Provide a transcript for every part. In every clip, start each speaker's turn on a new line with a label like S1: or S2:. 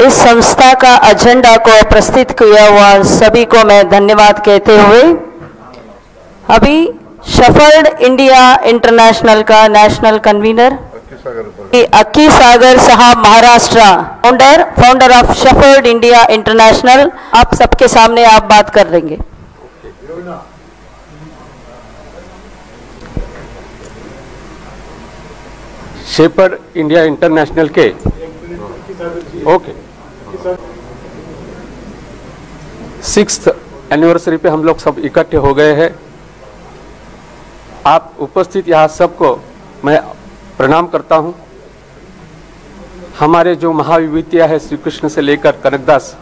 S1: इस संस्था का एजेंडा को प्रस्तुत किया हुआ सभी को मैं धन्यवाद कहते हुए अभी शेफर्ड इंडिया इंटरनेशनल का नेशनल कन्वीनर अक्की सागर साहब Maharashtra founder of shepherd India international, आप सबके सामने आप बात कर देंगे।
S2: शेफर्ड इंडिया इंटरनेशनल के ओके 6th एनिवर्सरी पे हम लोग सब इकट्ठे हो गए हैं। आप उपस्थित यहाँ सबको मैं प्रणाम करता हूँ। हमारे जो महाविभूतियाँ है श्री कृष्ण से लेकर कनकदास,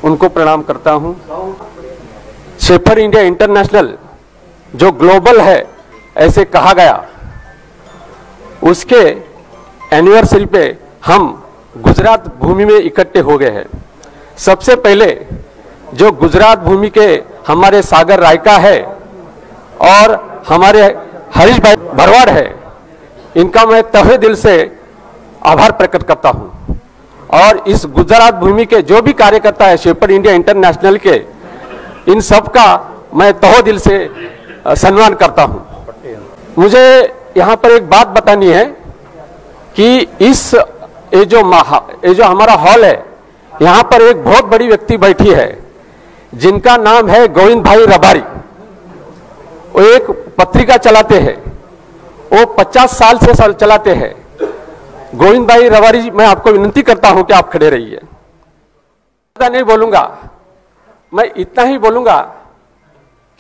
S2: उनको प्रणाम करता हूँ। शेफर्ड इंडिया इंटरनेशनल जो ग्लोबल है ऐसे कहा गया, उसके एनिवर्सरी पे हम गुजरात भूमि में इकट्ठे हो गए हैं। सबसे पहले जो गुजरात भूमि के हमारे सागर रायका है और हमारे हरीश भाई भरवाड़ है, इनका मैं तहे दिल से आभार प्रकट करता हूं। और इस गुजरात भूमि के जो भी कार्यकर्ता है शेफर्ड इंडिया इंटरनेशनल के, इन सब का मैं तहे दिल से सम्मान करता हूं। मुझे यहाँ पर एक बात बतानी है कि ये जो हमारा हॉल है, यहाँ पर एक बहुत बड़ी व्यक्ति बैठी है जिनका नाम है गोविंद भाई रबारी। वो एक पत्रिका चलाते हैं, वो 50 साल से चलाते हैं। गोविंद भाई रबारी जी, मैं आपको विनती करता हूं कि आप खड़े रहिए। ज्यादा नहीं बोलूंगा, मैं इतना ही बोलूंगा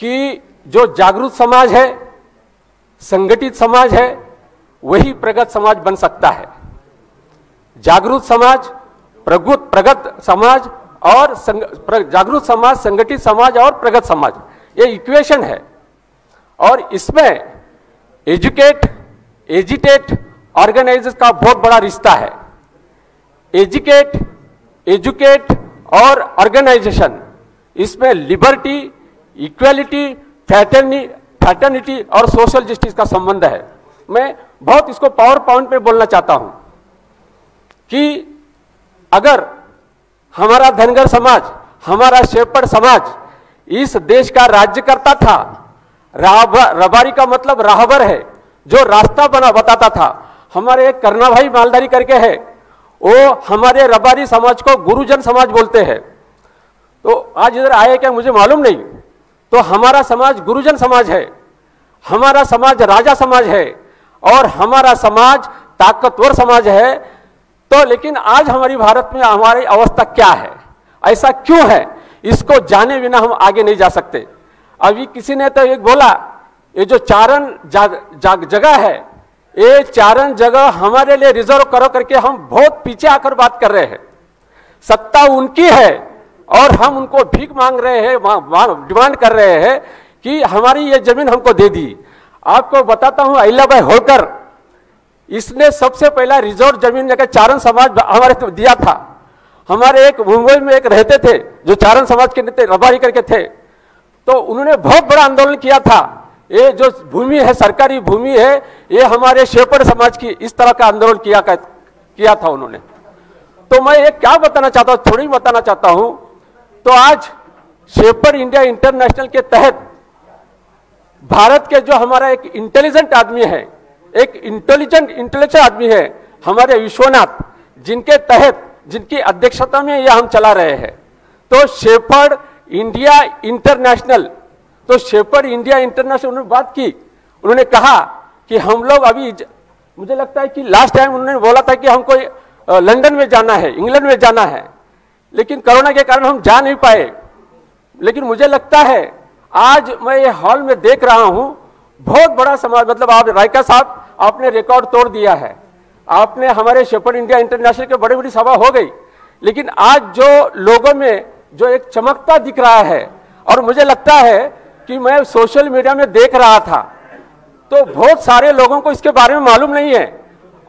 S2: कि जो जागरूक समाज है, संगठित समाज है, वही प्रगत समाज बन सकता है। जागरूक समाज, प्रगत समाज और जागरूक समाज, संगठित समाज और प्रगत समाज, ये इक्वेशन है। और इसमें एजुकेट, एजिटेट, ऑर्गेनाइज का बहुत बड़ा रिश्ता है। एजुकेट और ऑर्गेनाइजेशन, इसमें लिबर्टी, इक्वालिटी, फ्रैटर्निटी और सोशल जस्टिस का संबंध है। मैं बहुत इसको पावर पॉइंट पे बोलना चाहता हूं कि अगर हमारा धनगर समाज, हमारा शेफर्ड समाज इस देश का राज्य करता था, रबारी का मतलब राहबर है, जो रास्ता बताता था। हमारे एक करना भाई मालधारी करके है, वो हमारे रबारी समाज को गुरुजन समाज बोलते हैं। तो आज इधर आए क्या मुझे मालूम नहीं, तो हमारा समाज गुरुजन समाज है, हमारा समाज राजा समाज है और हमारा समाज ताकतवर समाज है। तो लेकिन आज हमारी भारत में हमारी अवस्था क्या है, ऐसा क्यों है, इसको जाने बिना हम आगे नहीं जा सकते। अभी किसी ने तो एक बोला, ये जो चारण जगह है, ये चारण जगह हमारे लिए रिजर्व करो करके हम बहुत पीछे आकर बात कर रहे हैं। सत्ता उनकी है और हम उनको भीख मांग रहे हैं, डिमांड कर रहे हैं कि हमारी ये जमीन हमको दे दी। आपको बताता हूं, अहिल्याबाई होलकर, इसने सबसे पहला रिजर्व जमीन लेकर चारण समाज हमारे को दिया था। हमारे एक मुंबई में एक रहते थे जो चारण समाज के नेता रबारी करके थे, तो उन्होंने बहुत बड़ा आंदोलन किया था। ये जो भूमि है, सरकारी भूमि है, ये हमारे शेफर्ड समाज की, इस तरह का आंदोलन किया था उन्होंने। तो मैं ये क्या बताना चाहता हूँ, थोड़ी बताना चाहता हूं। तो आज शेफर्ड इंडिया इंटरनेशनल के तहत भारत के जो हमारा एक इंटेलिजेंट आदमी है, एक इंटेलेक्चुअल आदमी है, हमारे विश्वनाथ, जिनके तहत, जिनकी अध्यक्षता में यह हम चला रहे हैं। तो शेफर्ड इंडिया इंटरनेशनल, तो शेफर्ड इंडिया इंटरनेशनल उन्होंने बात की, उन्होंने कहा कि हम लोग अभी, मुझे लगता है कि लास्ट टाइम उन्होंने बोला था कि हमको लंदन में जाना है, इंग्लैंड में जाना है, लेकिन कोरोना के कारण हम जा नहीं पाए। लेकिन मुझे लगता है आज मैं ये हॉल में देख रहा हूं, बहुत बड़ा समाज, मतलब आप रायका साहब, आपने रिकॉर्ड तोड़ दिया है। आपने हमारे शेफर्ड इंडिया इंटरनेशनल के बड़ी बड़ी सभा हो गई, लेकिन आज जो लोगों में जो एक चमकता दिख रहा है, और मुझे लगता है कि मैं सोशल मीडिया में देख रहा था, तो बहुत सारे लोगों को इसके बारे में मालूम नहीं है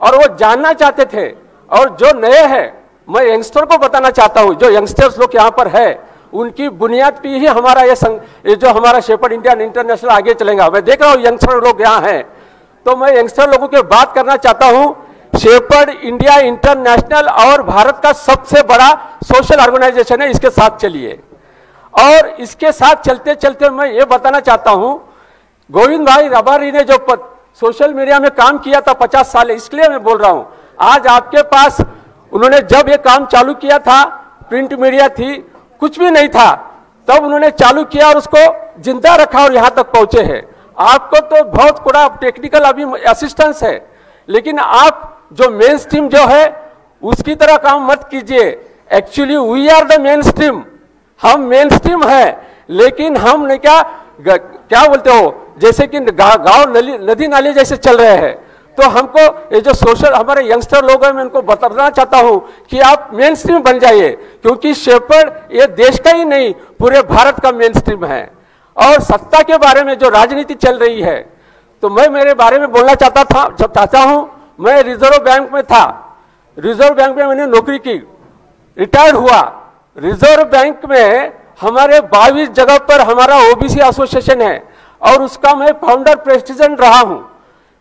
S2: और वो जानना चाहते थे। और जो नए हैं, मैं यंगस्टर को बताना चाहता हूं, जो यंगस्टर्स लोग यहाँ पर है, उनकी बुनियाद पे ही हमारा ये जो हमारा शेफर्ड इंडिया इंटरनेशनल आगे चलेगा। मैं देख रहा हूँ यंगस्टर लोग यहाँ हैं, तो मैं यंगस्टर लोगों की बात करना चाहता हूँ शेपर्ड इंडिया इंटरनेशनल और भारत का सबसे बड़ा सोशल ऑर्गेनाइजेशन है, इसके साथ चलिए। और इसके साथ चलते चलते मैं ये बताना चाहता हूं, गोविंद भाई रबारी ने जो सोशल मीडिया में काम किया था 50 साल, इसलिए मैं बोल रहा हूं। आज आपके पास उन्होंने जब ये काम चालू किया था, प्रिंट मीडिया थी, कुछ भी नहीं था, तब उन्होंने चालू किया और उसको जिंदा रखा और यहां तक पहुंचे हैं। आपको तो बहुत बड़ा टेक्निकल अभी असिस्टेंस है, लेकिन आप जो मेन स्ट्रीम जो है उसकी तरह काम मत कीजिए। Actually we are the main stream, हम मेन स्ट्रीम है, लेकिन हम ने क्या बोलते हो, जैसे कि गांव नदी नाले जैसे चल रहे हैं। तो हमको ये जो सोशल हमारे यंगस्टर लोग हैं, मैं उनको बताना चाहता हूं कि आप मेन स्ट्रीम बन जाइए, क्योंकि शेपर्ड ये देश का ही नहीं पूरे भारत का मेन स्ट्रीम है। और सत्ता के बारे में जो राजनीति चल रही है, तो मैं मेरे बारे में बोलना चाहता हूं। मैं रिजर्व बैंक में था, रिजर्व बैंक में मैंने नौकरी की, रिटायर्ड हुआ। रिजर्व बैंक में हमारे 22 जगह पर हमारा ओबीसी एसोसिएशन है और उसका मैं फाउंडर प्रेसिडेंट रहा हूं।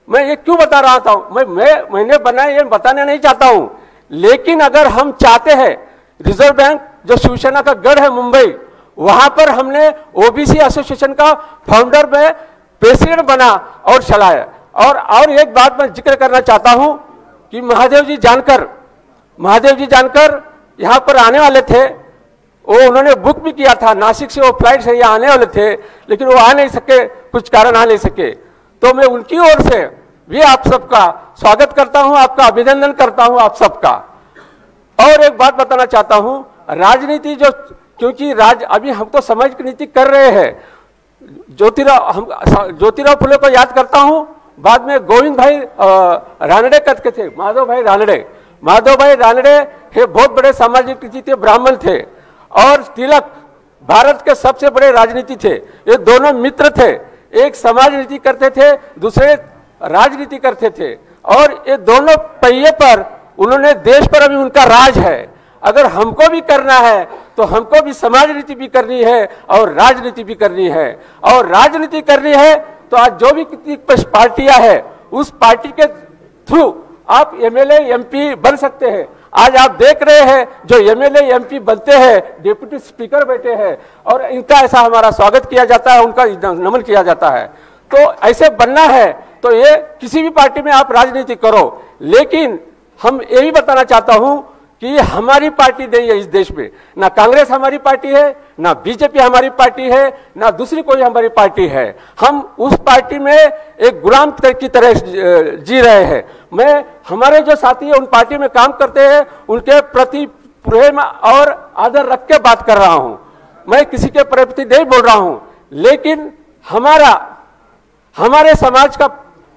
S2: मैं ये क्यों बता रहा था, मैंने बनाया ये बताना नहीं चाहता हूं, लेकिन अगर हम चाहते हैं, रिजर्व बैंक जो शिवसेना का गढ़ है मुंबई, वहां पर हमने ओबीसी एसोसिएशन का फाउंडर में प्रेसिडेंट बना और चलाया। और एक बात मैं जिक्र करना चाहता हूं कि महादेव जी जानकर यहां पर आने वाले थे। वो उन्होंने बुक भी किया था, नासिक से वो फ्लाइट से यहाँ आने वाले थे, लेकिन वो आ नहीं सके, कुछ कारण आ नहीं सके। तो मैं उनकी ओर से भी आप सबका स्वागत करता हूं, आपका अभिनंदन करता हूं आप सबका। और एक बात बताना चाहता हूं, राजनीति जो, क्योंकि अभी हम तो समाज की नीति कर रहे हैं। ज्योतिराव फुले को याद करता हूं, बाद में गोविंद भाई रानडे करके थे, माधव भाई रानडे हे बहुत बड़े सामाजिक नीति थे, ब्राह्मण थे। और तिलक भारत के सबसे बड़े राजनीति थे। ये दोनों मित्र थे, एक समाज नीति करते थे, दूसरे राजनीति करते थे। और ये दोनों पहिए पर उन्होंने देश पर अभी उनका राज है। अगर हमको भी करना है तो हमको भी समाज नीति भी करनी है और राजनीति भी करनी है। और राजनीति करनी है तो आज जो भी कितनी पार्टियां हैं, उस पार्टी के थ्रू आप एमएलए एमपी बन सकते हैं। आज आप देख रहे हैं जो एमएलए एमपी बनते हैं, डिप्टी स्पीकर बैठे हैं और इनका ऐसा हमारा स्वागत किया जाता है, उनका नमन किया जाता है। तो ऐसे बनना है तो ये किसी भी पार्टी में आप राजनीति करो, लेकिन हम ये भी बताना चाहता हूं कि हमारी पार्टी नहीं है इस देश में, ना कांग्रेस हमारी पार्टी है, ना बीजेपी हमारी पार्टी है, ना दूसरी कोई हमारी पार्टी है। हम उस पार्टी में एक गुलाम की तरह जी रहे हैं। मैं हमारे जो साथी है उन पार्टी में काम करते हैं, उनके प्रति प्रेम और आदर रख के बात कर रहा हूं। मैं किसी के प्रति नहीं बोल रहा हूं, लेकिन हमारे समाज का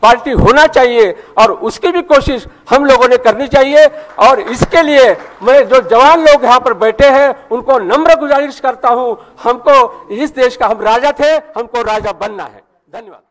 S2: पार्टी होना चाहिए और उसकी भी कोशिश हम लोगों ने करनी चाहिए। और इसके लिए मैं जो जवान लोग यहाँ पर बैठे हैं उनको नम्र गुजारिश करता हूं, हमको इस देश का, हम राजा थे, हमको राजा बनना है। धन्यवाद।